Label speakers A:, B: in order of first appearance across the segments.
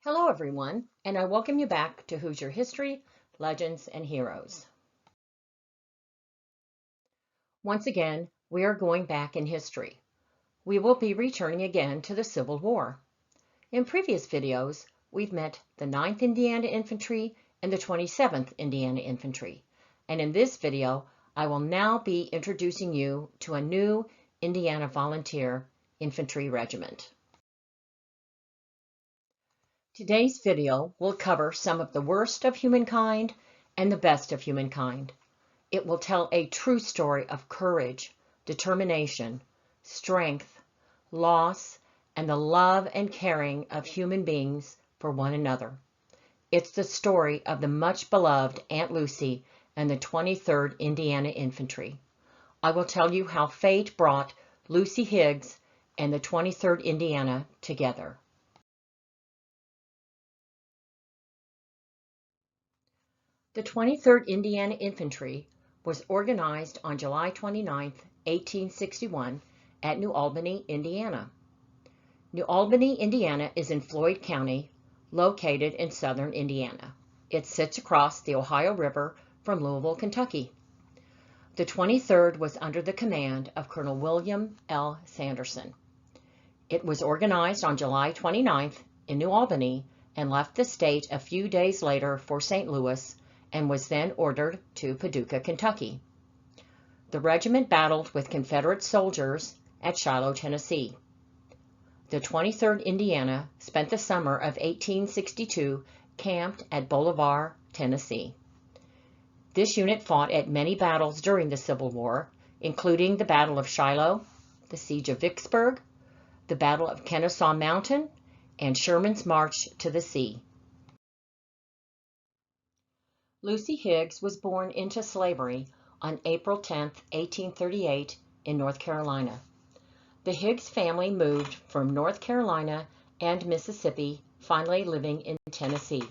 A: Hello everyone, and I welcome you back to Hoosier History, Legends, and Heroes. Once again, we are going back in history. We will be returning again to the Civil War. In previous videos, we've met the 9th Indiana Infantry and the 27th Indiana Infantry. And in this video, I will now be introducing you to a new Indiana Volunteer Infantry Regiment. Today's video will cover some of the worst of humankind and the best of humankind. It will tell a true story of courage, determination, strength, loss, and the love and caring of human beings for one another. It's the story of the much beloved Aunt Lucy and the 23rd Indiana Infantry. I will tell you how fate brought Lucy Higgs and the 23rd Indiana together. The 23rd Indiana Infantry was organized on July 29, 1861, at New Albany, Indiana. New Albany, Indiana is in Floyd County, located in southern Indiana. It sits across the Ohio River from Louisville, Kentucky. The 23rd was under the command of Colonel William L. Sanderson. It was organized on July 29th in New Albany and left the state a few days later for St. Louis, and was then ordered to Paducah, Kentucky. The regiment battled with Confederate soldiers at Shiloh, Tennessee. The 23rd Indiana spent the summer of 1862 camped at Bolivar, Tennessee. This unit fought at many battles during the Civil War, including the Battle of Shiloh, the Siege of Vicksburg, the Battle of Kennesaw Mountain, and Sherman's March to the Sea. Lucy Higgs was born into slavery on April 10, 1838, in North Carolina. The Higgs family moved from North Carolina and Mississippi, finally living in Tennessee.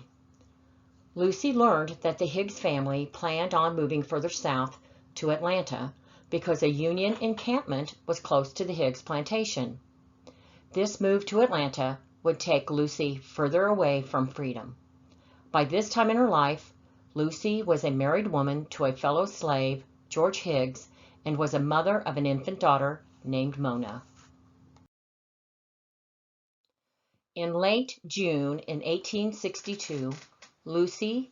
A: Lucy learned that the Higgs family planned on moving further south to Atlanta because a Union encampment was close to the Higgs plantation. This move to Atlanta would take Lucy further away from freedom. By this time in her life, Lucy was a married woman to a fellow slave, George Higgs, and was a mother of an infant daughter named Mona. In late June in 1862, Lucy,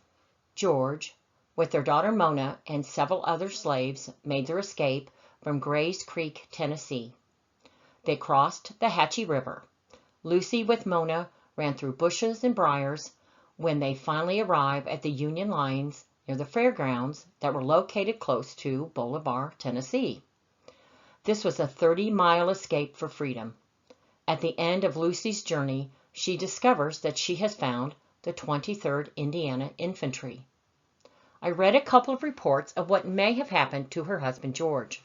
A: George, with their daughter Mona and several other slaves, made their escape from Gray's Creek, Tennessee. They crossed the Hatchie River. Lucy with Mona ran through bushes and briars when they finally arrived at the Union lines near the fairgrounds that were located close to Bolivar, Tennessee. This was a 30-mile escape for freedom. At the end of Lucy's journey, she discovers that she has found the 23rd Indiana Infantry. I read a couple of reports of what may have happened to her husband George.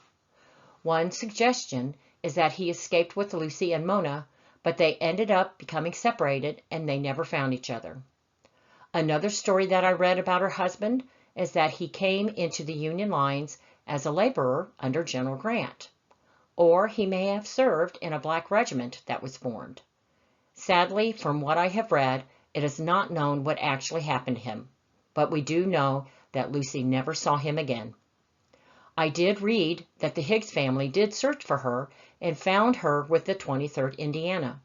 A: One suggestion is that he escaped with Lucy and Mona, but they ended up becoming separated and they never found each other. Another story that I read about her husband is that he came into the Union lines as a laborer under General Grant, or he may have served in a black regiment that was formed. Sadly, from what I have read, it is not known what actually happened to him, but we do know that Lucy never saw him again. I did read that the Higgs family did search for her and found her with the 23rd Indiana.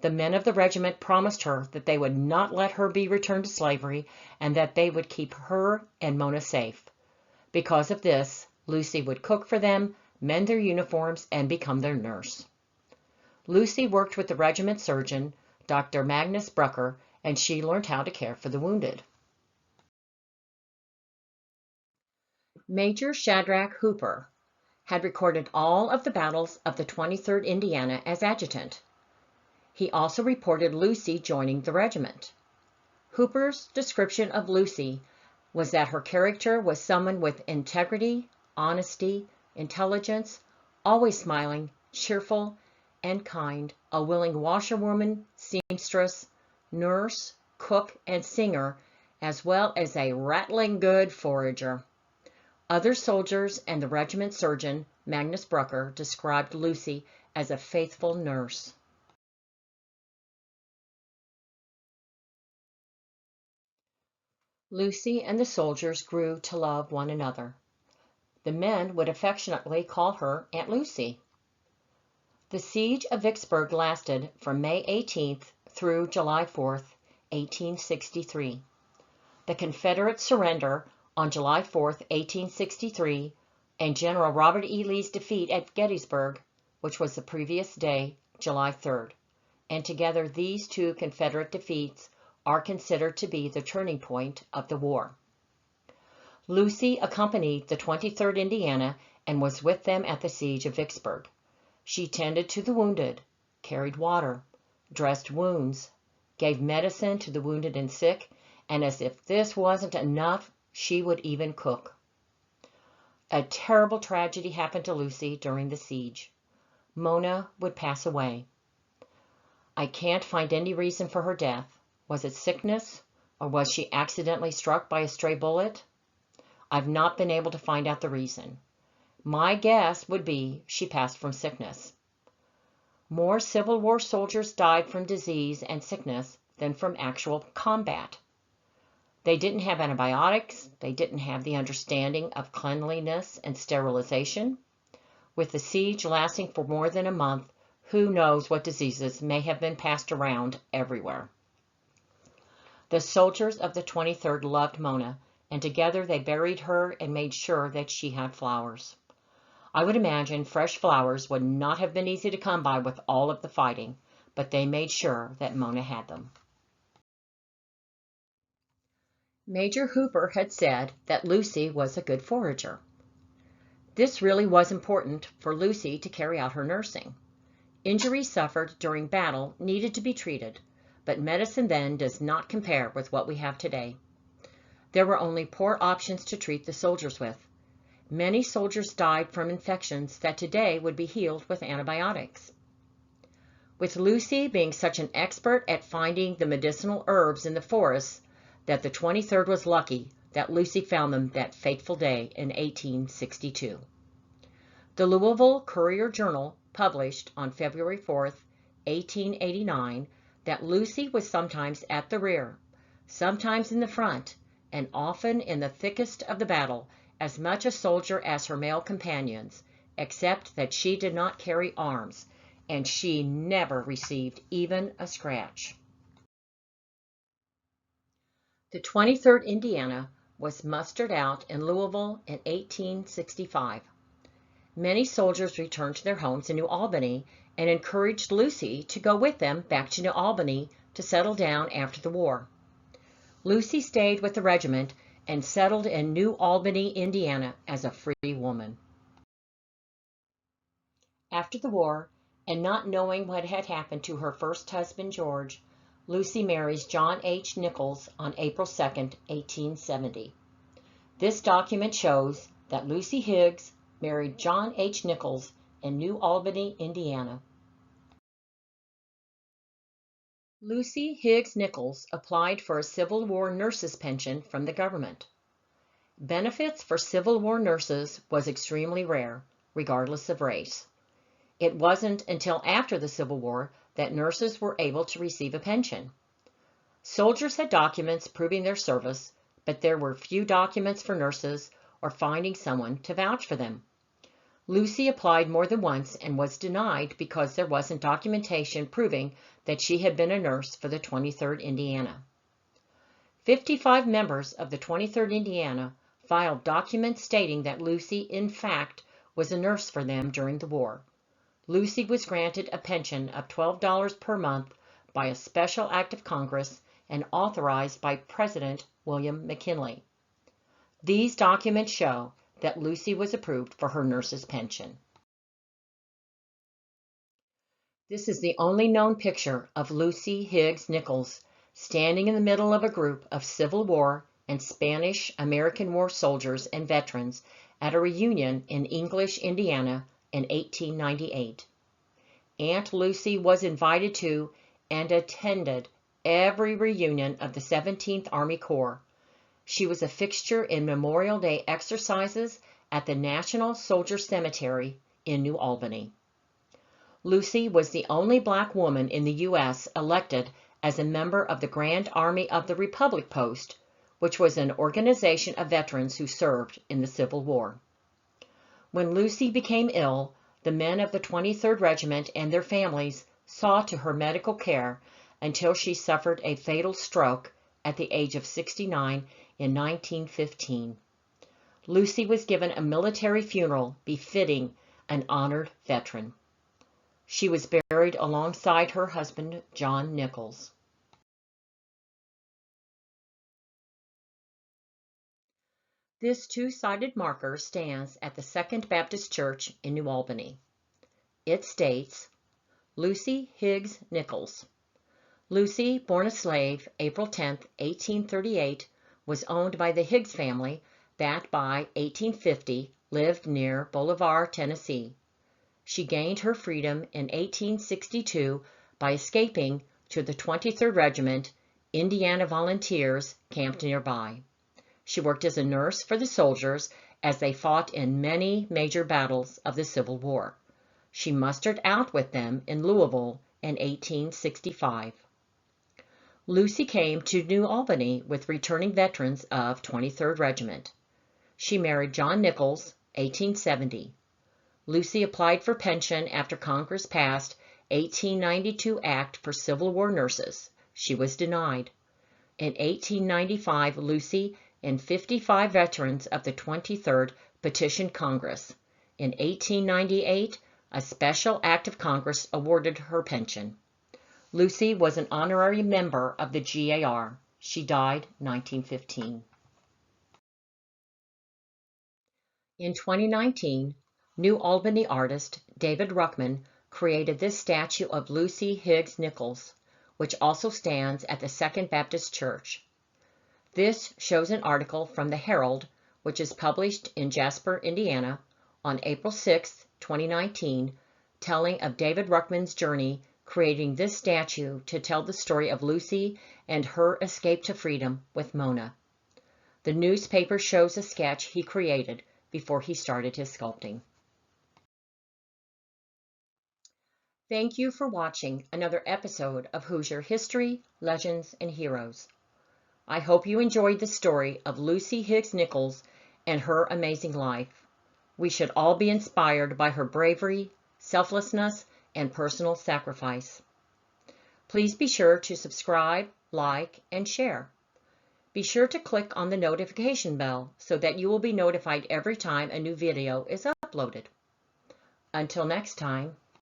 A: The men of the regiment promised her that they would not let her be returned to slavery and that they would keep her and Mona safe. Because of this, Lucy would cook for them, mend their uniforms, and become their nurse. Lucy worked with the regiment surgeon, Dr. Magnus Brucker, and she learned how to care for the wounded. Major Shadrach Hooper had recorded all of the battles of the 23rd Indiana as adjutant. He also reported Lucy joining the regiment. Hooper's description of Lucy was that her character was someone with integrity, honesty, intelligence, always smiling, cheerful, and kind, a willing washerwoman, seamstress, nurse, cook, and singer, as well as a rattling good forager. Other soldiers and the regiment surgeon, Magnus Brucker, described Lucy as a faithful nurse. Lucy and the soldiers grew to love one another. The men would affectionately call her Aunt Lucy. The Siege of Vicksburg lasted from May 18th through July 4th, 1863. The Confederate surrender on July 4th, 1863, and General Robert E. Lee's defeat at Gettysburg, which was the previous day, July 3rd. And together these two Confederate defeats are considered to be the turning point of the war. Lucy accompanied the 23rd Indiana and was with them at the Siege of Vicksburg. She tended to the wounded, carried water, dressed wounds, gave medicine to the wounded and sick, and as if this wasn't enough, she would even cook. A terrible tragedy happened to Lucy during the siege. Mona would pass away. I can't find any reason for her death. Was it sickness, or was she accidentally struck by a stray bullet? I've not been able to find out the reason. My guess would be she passed from sickness. More Civil War soldiers died from disease and sickness than from actual combat. They didn't have antibiotics. They didn't have the understanding of cleanliness and sterilization. With the siege lasting for more than a month, who knows what diseases may have been passed around everywhere. The soldiers of the 23rd loved Mona, and together they buried her and made sure that she had flowers. I would imagine fresh flowers would not have been easy to come by with all of the fighting, but they made sure that Mona had them. Major Hooper had said that Lucy was a good forager. This really was important for Lucy to carry out her nursing. Injuries suffered during battle needed to be treated, but medicine then does not compare with what we have today. There were only poor options to treat the soldiers with. Many soldiers died from infections that today would be healed with antibiotics. With Lucy being such an expert at finding the medicinal herbs in the forests, that the 23rd was lucky that Lucy found them that fateful day in 1862. The Louisville Courier-Journal published on February 4th, 1889, that Lucy was sometimes at the rear, sometimes in the front, and often in the thickest of the battle, as much a soldier as her male companions, except that she did not carry arms, and she never received even a scratch. The 23rd Indiana was mustered out in Louisville in 1865. Many soldiers returned to their homes in New Albany and encouraged Lucy to go with them back to New Albany to settle down after the war. Lucy stayed with the regiment and settled in New Albany, Indiana as a free woman. After the war, and not knowing what had happened to her first husband, George, Lucy marries John H. Nichols on April 2, 1870. This document shows that Lucy Higgs married John H. Nichols in New Albany, Indiana. Lucy Higgs Nichols applied for a Civil War nurses' pension from the government. Benefits for Civil War nurses was extremely rare, regardless of race. It wasn't until after the Civil War that nurses were able to receive a pension. Soldiers had documents proving their service, but there were few documents for nurses or finding someone to vouch for them. Lucy applied more than once and was denied because there wasn't documentation proving that she had been a nurse for the 23rd Indiana. 55 members of the 23rd Indiana filed documents stating that Lucy, in fact, was a nurse for them during the war. Lucy was granted a pension of $12 per month by a special act of Congress and authorized by President William McKinley. These documents show that Lucy was approved for her nurse's pension. This is the only known picture of Lucy Higgs Nichols standing in the middle of a group of Civil War and Spanish-American War soldiers and veterans at a reunion in English, Indiana in 1898. Aunt Lucy was invited to and attended every reunion of the 17th Army Corps. She was a fixture in Memorial Day exercises at the National Soldier Cemetery in New Albany. Lucy was the only black woman in the U.S. elected as a member of the Grand Army of the Republic post, which was an organization of veterans who served in the Civil War. When Lucy became ill, the men of the 23rd Regiment and their families saw to her medical care until she suffered a fatal stroke at the age of 69 in 1915. Lucy was given a military funeral befitting an honored veteran. She was buried alongside her husband, John Nichols. This two-sided marker stands at the Second Baptist Church in New Albany. It states, Lucy Higgs Nichols. Lucy, born a slave, April 10, 1838, was owned by the Higgs family that by 1850 lived near Bolivar, Tennessee. She gained her freedom in 1862 by escaping to the 23rd Regiment, Indiana Volunteers, camped nearby. She worked as a nurse for the soldiers as they fought in many major battles of the Civil War. She mustered out with them in Louisville in 1865. Lucy came to New Albany with returning veterans of 23rd Regiment. She married John Nichols, 1870. Lucy applied for pension after Congress passed 1892 Act for Civil War nurses. She was denied. In 1895, Lucy and 55 veterans of the 23rd petitioned Congress. In 1898, a special act of Congress awarded her pension. Lucy was an honorary member of the GAR. She died 1915. In 2019, New Albany artist David Ruckman created this statue of Lucy Higgs Nichols, which also stands at the Second Baptist Church. This shows an article from the Herald, which is published in Jasper, Indiana, on April 6, 2019, telling of David Ruckman's journey creating this statue to tell the story of Lucy and her escape to freedom with Mona. The newspaper shows a sketch he created before he started his sculpting. Thank you for watching another episode of Hoosier History, Legends, and Heroes. I hope you enjoyed the story of Lucy Higgs Nichols and her amazing life. We should all be inspired by her bravery, selflessness, and personal sacrifice. Please be sure to subscribe, like, and share. Be sure to click on the notification bell so that you will be notified every time a new video is uploaded. Until next time.